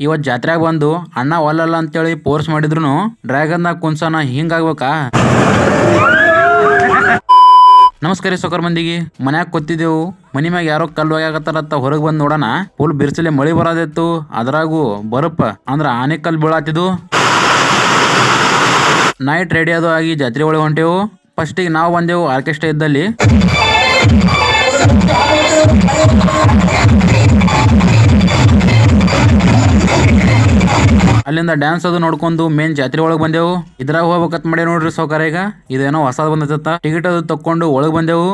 ಇವತ್ ಜಾತ್ರೆಗೆ ಬಂದು ಅಣ್ಣ ಒಲ್ಲಲ್ಲ ಅಂತೇಳಿ ಫೋರ್ಸ್ ಮಾಡಿದ್ರು ಡ್ರ್ಯಾಗನ್ ಕುನ್ಸನ ಹಿಂಗಾಗ್ಬೇಕಾ? ನಮಸ್ಕಾರ ಸೌಕರ್ ಮಂದಿಗೆ. ಮನ್ಯಾಗ ಕೂತಿದ್ದೆವು, ಮನಿ ಮ್ಯಾಗ ಯಾರೋ ಕಲ್ಲು ಒಯ್ಯಾಕತ್ತಾರತ್ತ ಹೊರಗೆ ಬಂದು ನೋಡೋಣ. ಫುಲ್ ಬಿರ್ಸಲಿ ಮಳಿ ಬರೋದಿತ್ತು, ಅದ್ರಾಗು ಬರಪ್ಪ ಅಂದ್ರ ಆನೆ ಕಲ್ಲು ಬೀಳಾತಿದ್ವು. ನೈಟ್ ರೆಡಿ ಅದು ಆಗಿ ಜಾತ್ರೆ ಒಳಗೆ ಹೊಂಟೆವು. ಫಸ್ಟಿಗೆ ನಾವು ಬಂದೆವು ಆರ್ಕೆಸ್ಟ್ರಾ ಇದ್ದಲ್ಲಿ. ಅಲ್ಲಿಂದ ಡ್ಯಾನ್ಸ್ ಅದು ನೋಡ್ಕೊಂಡು ಮೇನ್ ಜಾತ್ರೆ ಒಳಗೆ ಬಂದೆವು. ಇದ್ರಾಗ ಹೋಗ್ಬೇಕತ್ ಮಾಡಿ ನೋಡ್ರಿ ಸೌಕರ್ಯ. ಈಗ ಇದೇನೋ ಹೊಸದ್ ಬಂದತ್ತ, ಟಿಕೆಟ್ ಅದು ತಕೊಂಡು ಒಳಗೆ ಬಂದೆವು.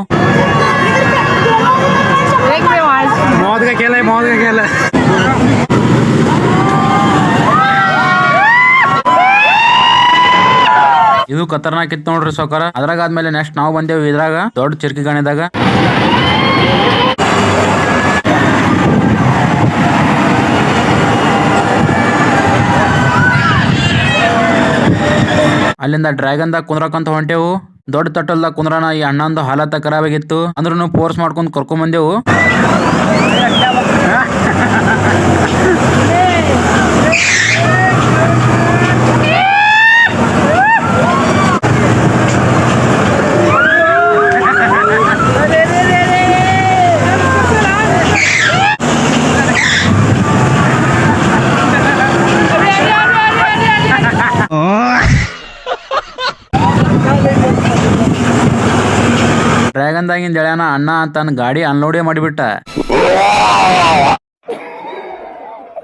ಇದು ಖತರ್ನಾಕ್ ಇತ್ತು ನೋಡ್ರಿ ಸೌಕರ. ಅದ್ರಾಗ ಆದ್ಮೇಲೆ ನೆಕ್ಸ್ಟ್ ನಾವು ಬಂದೆವು ಇದ್ರಾಗ ದೊಡ್ಡ ಚಿರ್ಕಿ ಗಾಣಿದಾಗ. ಅಲ್ಲಿಂದ ಡ್ರ್ಯಾಗನ್ದಾಗ ಕುಂದ್ರಕಂತ ಹೊಂಟೆವು. ದೊಡ್ಡ ತಟ್ಟಲ್ದಾಗ ಕುಂದ್ರಾನ ಈ ಅಣ್ಣಂದು ಹಾಲತ್ತ ಖರಾಬ್ ಆಗಿತ್ತು, ಅಂದ್ರೂ ಫೋರ್ಸ್ ಮಾಡ್ಕೊಂಡು ಕರ್ಕೊಂಡ್ ಬಂದೆವು. ಡ್ರ್ಯಾಗನ್ದಾಗಿಂದ ಎಳ್ಯಾನ ಅಣ್ಣ ಅಂತ ಗಾಡಿ ಅನ್ಲೋಡೇ ಮಾಡಿಬಿಟ್ಟ.